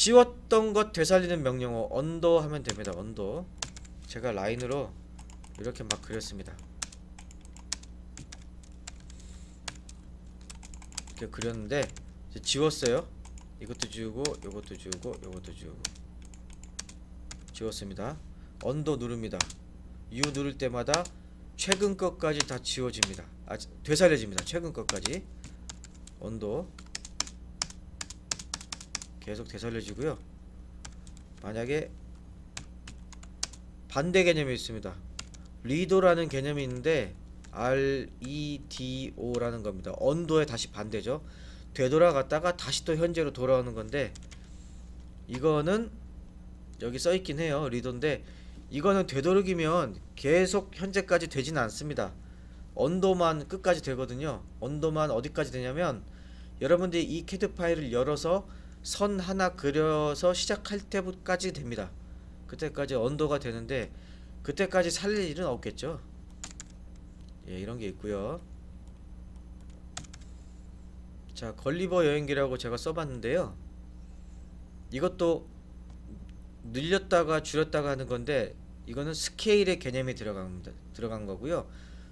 지웠던 것 되살리는 명령어 언더 하면 됩니다. 언더. 제가 라인으로 이렇게 막 그렸습니다. 이렇게 그렸는데 이제 지웠어요. 이것도 지우고 이것도 지우고 이것도 지우고 지웠습니다. 언더 누릅니다. U 누를 때마다 최근 것까지 다 지워집니다. 되살려집니다. 최근 것까지. 언더 계속 되살려지고요. 만약에 반대 개념이 있습니다. 리도라는 개념이 있는데 REDO라는 겁니다. 언더의 다시 반대죠. 되돌아갔다가 다시 또 현재로 돌아오는 건데, 이거는 여기 써있긴 해요. 리도인데 이거는 되도록이면 계속 현재까지 되진 않습니다. 언더만 끝까지 되거든요. 언더만 어디까지 되냐면, 여러분들이 이 캐드 파일을 열어서 선 하나 그려서 시작할 때까지 됩니다. 그때까지 언더가 되는데 그때까지 살릴 일은 없겠죠. 예, 이런게 있고요. 자, 걸리버 여행기라고 제가 써봤는데요. 이것도 늘렸다가 줄였다가 하는 건데, 이거는 스케일의 개념이 들어간 거고요.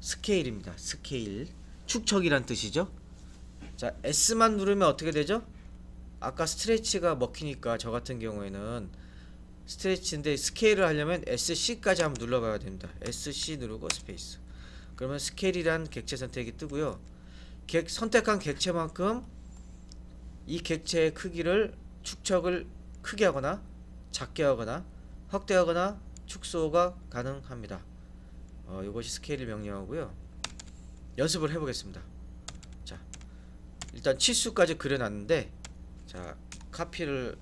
스케일입니다. 스케일. 축척이란 뜻이죠. 자, S만 누르면 어떻게 되죠? 아까 스트레치가 먹히니까 저 같은 경우에는 스트레치인데, 스케일을 하려면 SC까지 한번 눌러봐야 됩니다. SC 누르고 스페이스. 그러면 스케일이란 객체 선택이 뜨고요. 선택한 객체만큼 이 객체의 크기를 축척을 크게 하거나 작게 하거나 확대하거나 축소가 가능합니다. 이것이 스케일 명령어고요. 연습을 해보겠습니다. 자, 일단 치수까지 그려놨는데, 자, 카피를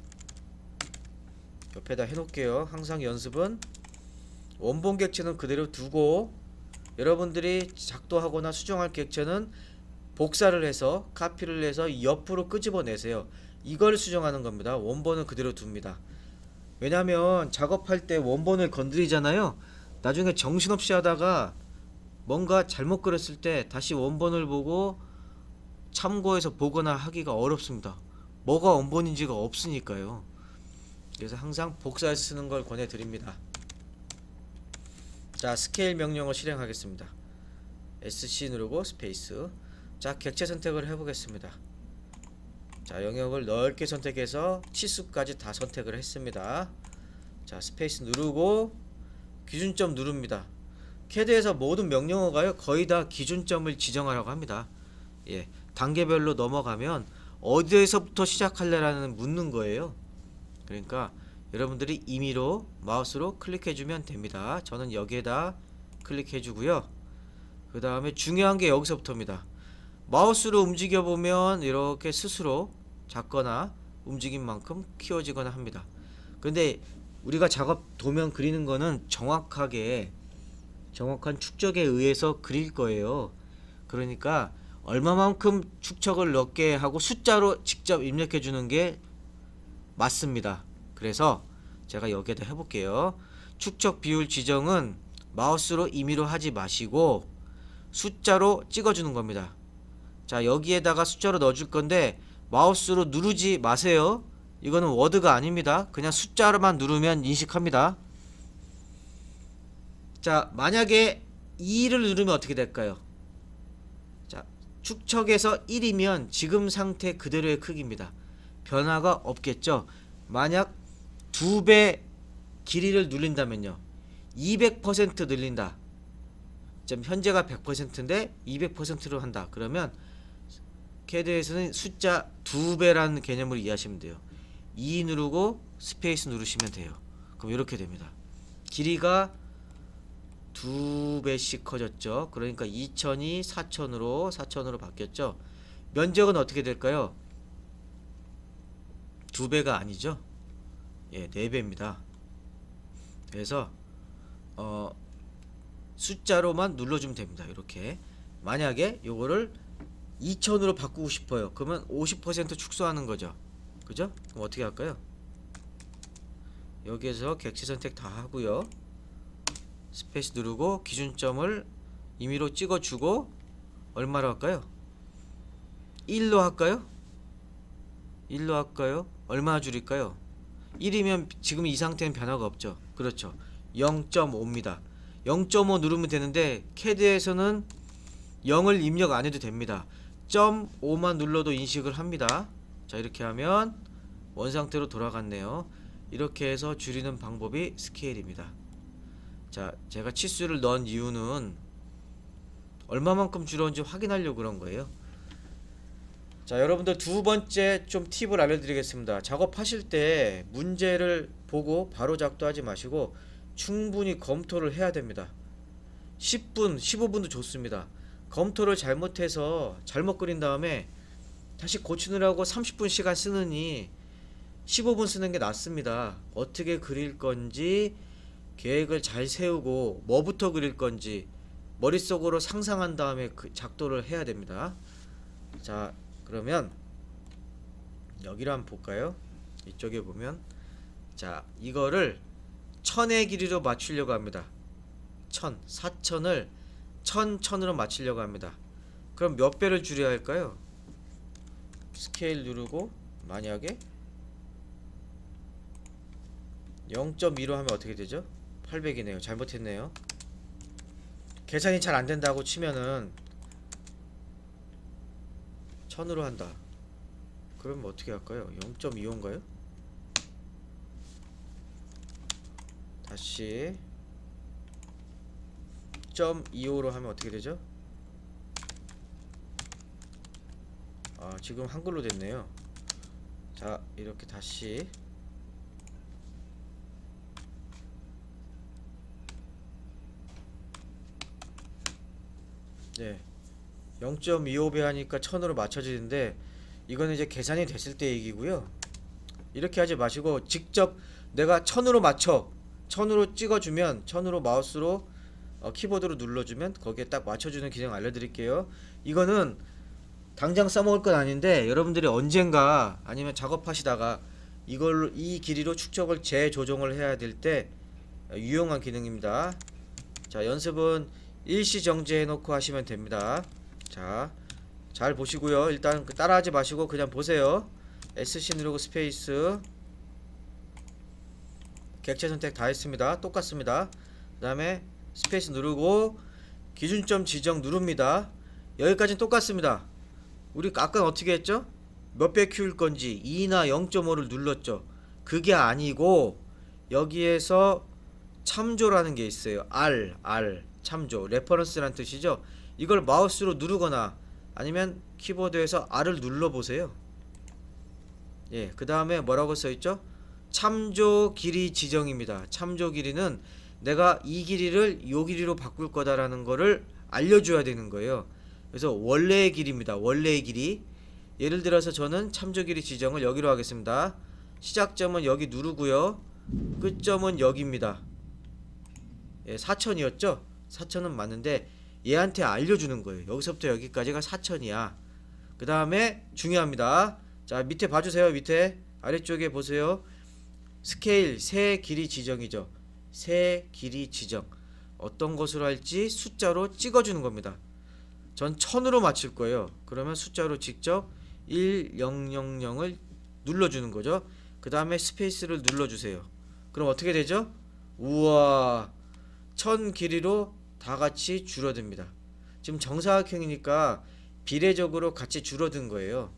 옆에다 해놓을게요. 항상 연습은 원본 객체는 그대로 두고, 여러분들이 작도하거나 수정할 객체는 복사를 해서 카피를 해서 옆으로 끄집어내세요. 이걸 수정하는 겁니다. 원본은 그대로 둡니다. 왜냐면 작업할 때 원본을 건드리잖아요. 나중에 정신없이 하다가 뭔가 잘못 그렸을 때 다시 원본을 보고 참고해서 보거나 하기가 어렵습니다. 뭐가 원본인지가 없으니까요. 그래서 항상 복사해서 쓰는 걸 권해드립니다. 자, 스케일 명령어 실행하겠습니다. SC 누르고 스페이스. 자, 객체 선택을 해보겠습니다. 자, 영역을 넓게 선택해서 치수까지 다 선택을 했습니다. 자, 스페이스 누르고 기준점 누릅니다. 캐드에서 모든 명령어가요 거의 다 기준점을 지정하라고 합니다. 예, 단계별로 넘어가면 어디에서부터 시작할래라는 묻는 거예요. 그러니까 여러분들이 임의로 마우스로 클릭해주면 됩니다. 저는 여기에다 클릭해주고요. 그 다음에 중요한 게 여기서부터입니다. 마우스로 움직여보면 이렇게 스스로 작거나 움직인 만큼 키워지거나 합니다. 근데 우리가 작업 도면 그리는 거는 정확한 축적에 의해서 그릴 거예요. 그러니까 얼마만큼 축적을 넣게 하고 숫자로 직접 입력해 주는 게 맞습니다. 그래서 제가 여기에다 해볼게요. 축적 비율 지정은 마우스로 임의로 하지 마시고 숫자로 찍어주는 겁니다. 자, 여기에다가 숫자로 넣어줄 건데 마우스로 누르지 마세요. 이거는 워드가 아닙니다. 그냥 숫자로만 누르면 인식합니다. 자, 만약에 2를 누르면 어떻게 될까요? 자, 축척에서 1이면 지금 상태 그대로의 크기입니다. 변화가 없겠죠. 만약 2배 길이를 눌린다면요, 200% 늘린다. 지금 현재가 100%인데 200%로 한다. 그러면 캐드에서는 숫자 2배라는 개념으로 이해하시면 돼요. 2 누르고 스페이스 누르시면 돼요. 그럼 이렇게 됩니다. 길이가 2배씩 커졌죠. 그러니까 2000이 4000으로 바뀌었죠. 면적은 어떻게 될까요? 2배가 아니죠. 예, 4배입니다. 그래서 숫자로만 눌러주면 됩니다. 이렇게. 만약에 요거를 2000으로 바꾸고 싶어요. 그러면 50% 축소하는 거죠. 그죠? 그럼 어떻게 할까요? 여기에서 객체 선택 다 하고요. 스페이스 누르고 기준점을 임의로 찍어주고 얼마로 할까요? 1로 할까요? 1로 할까요? 얼마 줄일까요? 1이면 지금 이 상태는 변화가 없죠. 그렇죠. 0.5입니다. 0.5 누르면 되는데 CAD에서는 0을 입력 안 해도 됩니다. 0.5만 눌러도 인식을 합니다. 자, 이렇게 하면 원상태로 돌아갔네요. 이렇게 해서 줄이는 방법이 스케일입니다. 자, 제가 치수를 넣은 이유는 얼마만큼 줄었는지 확인하려고 그런 거예요. 자, 여러분들 두 번째 좀 팁을 알려드리겠습니다. 작업하실 때 문제를 보고 바로 작도하지 마시고 충분히 검토를 해야 됩니다. 10분, 15분도 좋습니다. 검토를 잘못해서 잘못 그린 다음에 다시 고치느라고 30분 시간 쓰느니 15분 쓰는 게 낫습니다. 어떻게 그릴 건지 계획을 잘 세우고 뭐부터 그릴 건지 머릿속으로 상상한 다음에 그 작도를 해야 됩니다. 자, 그러면 여기를 한번 볼까요? 이쪽에 보면, 자, 이거를 1000의 길이로 맞추려고 합니다. 1000, 4000을 1000으로 맞추려고 합니다. 그럼 몇 배를 줄여야 할까요? 스케일 누르고 만약에 0.2로 하면 어떻게 되죠? 800이네요. 잘못했네요. 계산이 잘 안된다고 치면은 1000으로 한다. 그럼 어떻게 할까요? 0.25인가요? 다시 0.25로 하면 어떻게 되죠? 아, 지금 한글로 됐네요. 자, 이렇게 다시 네, 0.25배 하니까 1000으로 맞춰지는데 이거는 이제 계산이 됐을 때 얘기고요. 이렇게 하지 마시고 직접 내가 1000으로 맞춰 1000으로 찍어주면 1000으로 마우스로 키보드로 눌러주면 거기에 딱 맞춰주는 기능 알려드릴게요. 이거는 당장 써먹을 건 아닌데 여러분들이 언젠가 아니면 작업하시다가 이걸로 이 길이로 축적을 재조정을 해야 될 때 유용한 기능입니다. 자, 연습은 일시 정지해 놓고 하시면 됩니다. 자, 잘 보시고요. 일단 따라하지 마시고 그냥 보세요. SC 누르고 스페이스, 객체 선택 다 했습니다. 똑같습니다. 그 다음에 스페이스 누르고 기준점 지정 누릅니다. 여기까지는 똑같습니다. 우리 아까 어떻게 했죠? 몇 배 키울 건지 2나 0.5를 눌렀죠. 그게 아니고 여기에서 참조라는 게 있어요. R 참조, 레퍼런스란 뜻이죠. 이걸 마우스로 누르거나 아니면 키보드에서 R을 눌러보세요. 예, 그 다음에 뭐라고 써있죠? 참조 길이 지정입니다. 참조 길이는 내가 이 길이를 요 길이로 바꿀 거다라는 거를 알려줘야 되는 거예요. 그래서 원래의 길이입니다. 원래의 길이. 예를 들어서 저는 참조 길이 지정을 여기로 하겠습니다. 시작점은 여기 누르고요. 끝점은 여기입니다. 예, 4000이었죠? 4000은 맞는데 얘한테 알려주는 거예요. 여기서부터 여기까지가 4000이야. 그 다음에 중요합니다. 자, 밑에 봐주세요. 밑에 아래쪽에 보세요. 스케일 새 길이 지정이죠. 새 길이 지정. 어떤 것으로 할지 숫자로 찍어주는 겁니다. 전 1000으로 맞출 거예요. 그러면 숫자로 직접 1000을 눌러주는 거죠. 그 다음에 스페이스를 눌러주세요. 그럼 어떻게 되죠? 우와, 1000 길이로 다 같이 줄어듭니다. 지금 정사각형이니까 비례적으로 같이 줄어든 거예요.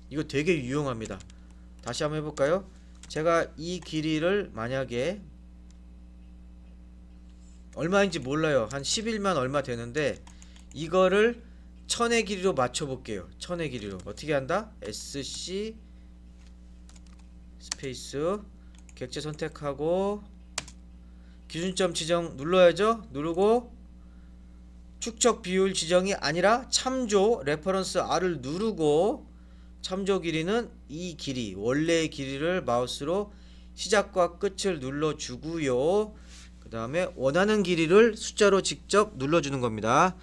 이거 되게 유용합니다. 다시 한번 해볼까요? 제가 이 길이를 만약에 얼마인지 몰라요. 한 11만 얼마 되는데 이거를 1000의 길이로 맞춰 볼게요. 1000의 길이로 어떻게 한다? SC 스페이스, 객체 선택하고 기준점 지정 눌러야죠. 누르고 축적 비율 지정이 아니라 참조 레퍼런스 R을 누르고 참조 길이는 이 길이, 원래의 길이를 마우스로 시작과 끝을 눌러주고요. 그 다음에 원하는 길이를 숫자로 직접 눌러주는 겁니다.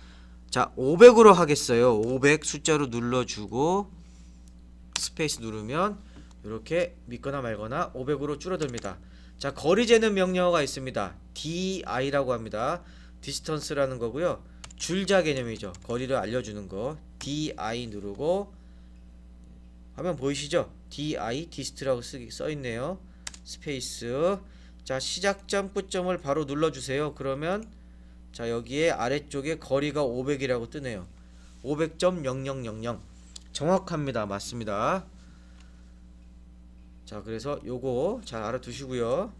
자, 500으로 하겠어요. 500 숫자로 눌러주고 스페이스 누르면 이렇게 믿거나 말거나 500으로 줄어듭니다. 자, 거리 재는 명령어가 있습니다. DI라고 합니다. 디스턴스라는 거고요. 줄자 개념이죠. 거리를 알려주는 거. DI 누르고 화면 보이시죠? DI 디스트라고 써있네요. 스페이스. 자, 시작점 끝점을 바로 눌러주세요. 그러면 자, 여기에 아래쪽에 거리가 500이라고 뜨네요. 500.0000 정확합니다. 맞습니다. 자, 그래서 요거 잘 알아두시고요.